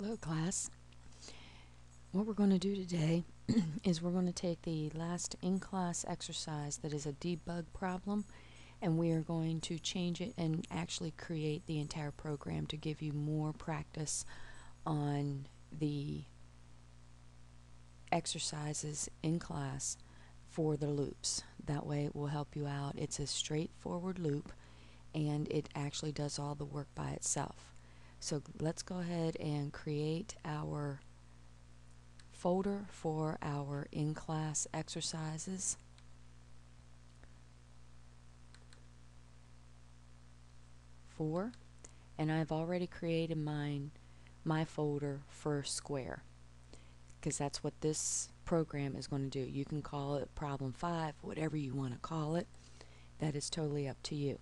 Hello class. What we're going to do today is we're going to take the last in-class exercise that is a debug problem, and we are going to change it and actually create the entire program to give you more practice on the exercises in class for the loops. That way it will help you out. It's a straightforward loop and it actually does all the work by itself. So let's go ahead and create our folder for our in-class exercises. And I've already created my folder for square, because that's what this program is going to do. You can call it problem 5, whatever you want to call it. That is totally up to you.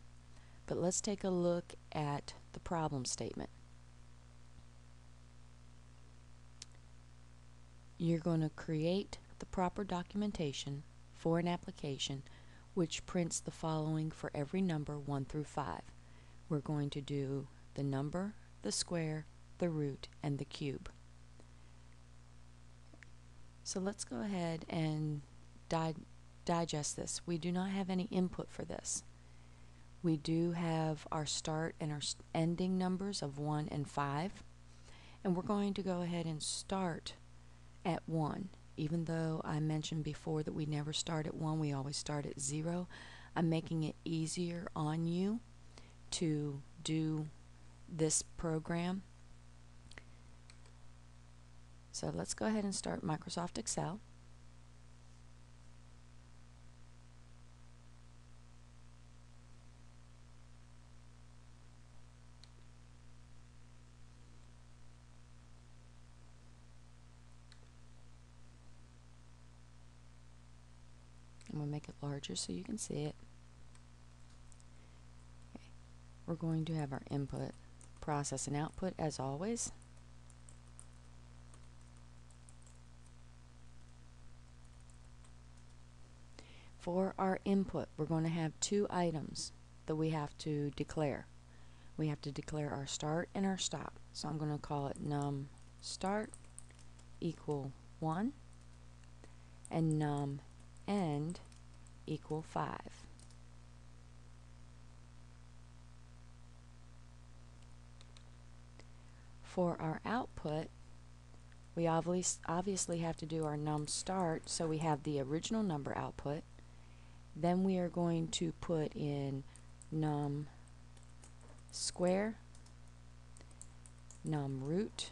But let's take a look at the problem statement. You're going to create the proper documentation for an application which prints the following for every number 1 through 5. We're going to do the number, the square, the root, and the cube. So let's go ahead and digest this. We do not have any input for this. We do have our start and our ending numbers of 1 and 5, and we're going to go ahead and start at 1. Even though I mentioned before that we never start at 1, we always start at 0. I'm making it easier on you to do this program. So let's go ahead and start Microsoft Excel. I'm going to make it larger so you can see it. Okay. We're going to have our input, process, and output as always. For our input, we're going to have 2 items that we have to declare. We have to declare our start and our stop. So I'm going to call it num start equal 1 and num end equal 5. For our output, we obviously have to do our num start, so we have the original number output. Then we are going to put in num square, num root,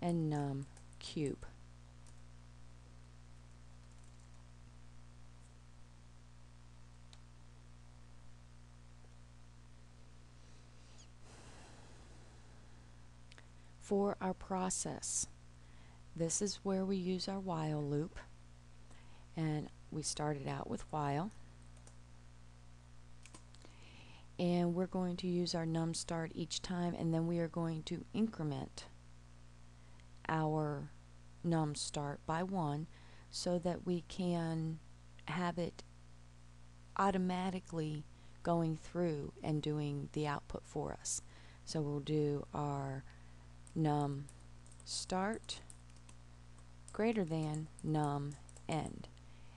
and num cube. For our process, this is where we use our while loop, and we started out with while, and we're going to use our num start each time, and then we are going to increment our num start by 1 so that we can have it automatically going through and doing the output for us. So we'll do our num start greater than num end,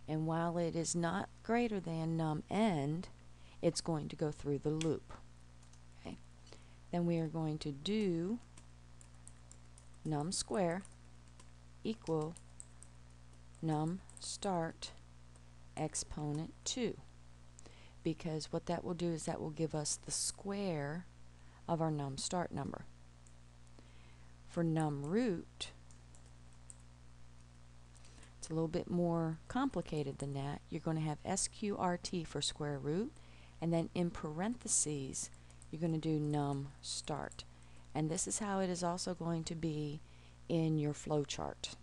and while it is not greater than num end, it's going to go through the loop. Okay. Then we are going to do num square equal num start exponent 2, because what that will do is that will give us the square of our num start number. For num root, it's a little bit more complicated than that. You're going to have sqrt for square root, and then in parentheses you're going to do num start, and this is how it is also going to be in your flow chart.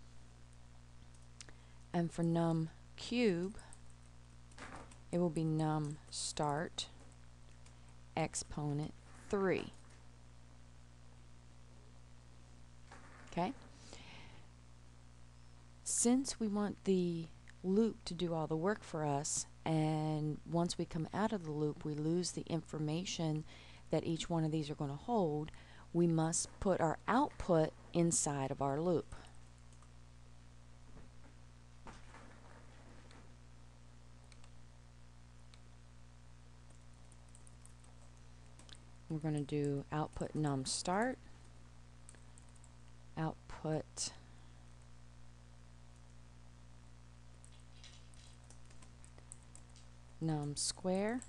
And for num cube, it will be num start exponent 3. Okay? Since we want the loop to do all the work for us, and once we come out of the loop we lose the information that each one of these are going to hold, we must put our output inside of our loop. We're going to do output num start, output num square,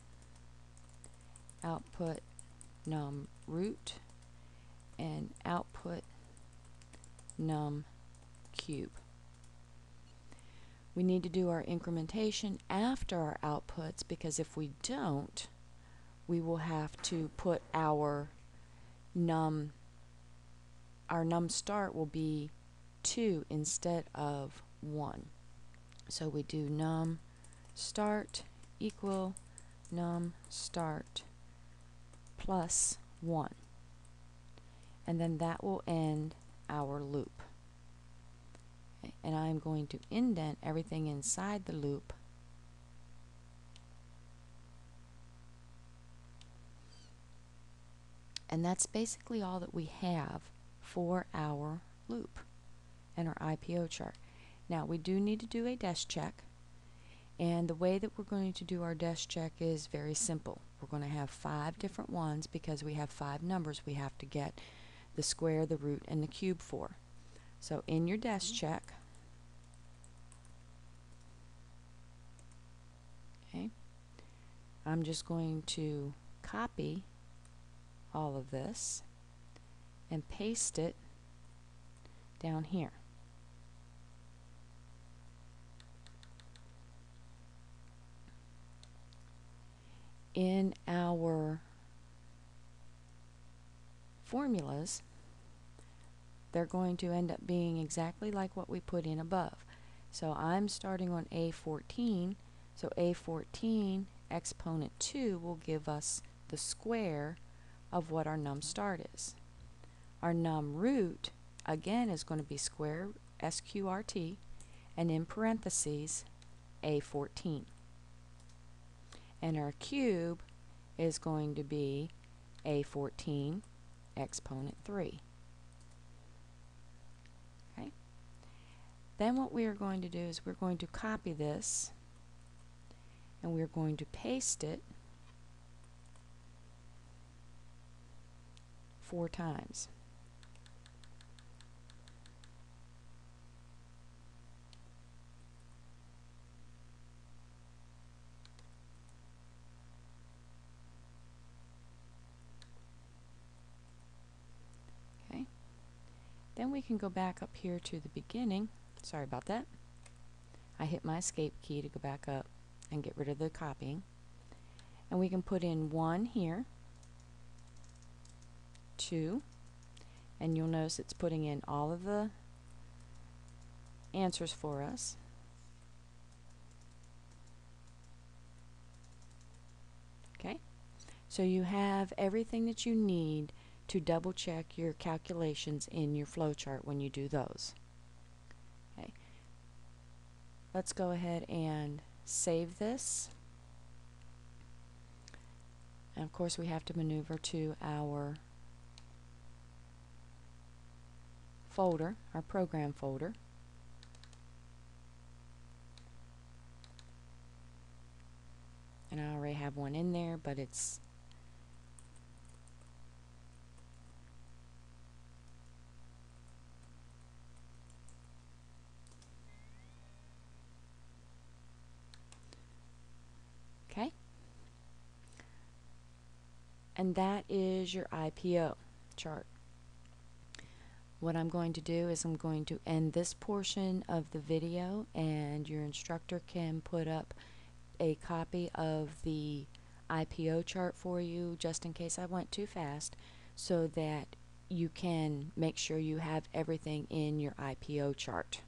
output num root, and output num cube. We need to do our incrementation after our outputs, because if we don't, we will have to put our num start will be 2 instead of 1. So we do num start equal num start plus 1. And then that will end our loop. Okay. And I'm going to indent everything inside the loop . And that's basically all that we have for our loop and our IPO chart. Now we do need to do a desk check, and the way that we're going to do our desk check is very simple. We're going to have 5 different ones because we have 5 numbers we have to get the square, the root, and the cube for. So in your desk check, okay, I'm just going to copy all of this and paste it down here. In our formulas, they're going to end up being exactly like what we put in above. So I'm starting on A14, so A14 exponent 2 will give us the square of what our num start is. Our num root, again, is going to be square SQRT, and in parentheses A14. And our cube is going to be A14 exponent 3. Okay. Then what we are going to do is we're going to copy this, and we're going to paste it 4 times. Okay. Then we can go back up here to the beginning. Sorry about that. I hit my escape key to go back up and get rid of the copying. And we can put in 1 here, 2, and you'll notice it's putting in all of the answers for us. Okay, so you have everything that you need to double check your calculations in your flowchart when you do those. Okay, let's go ahead and save this. And of course we have to maneuver to our folder, our program folder. And I already have one in there, but it's okay. And that is your IPO chart. What I'm going to do is I'm going to end this portion of the video, and your instructor can put up a copy of the IPO chart for you, just in case I went too fast, so that you can make sure you have everything in your IPO chart.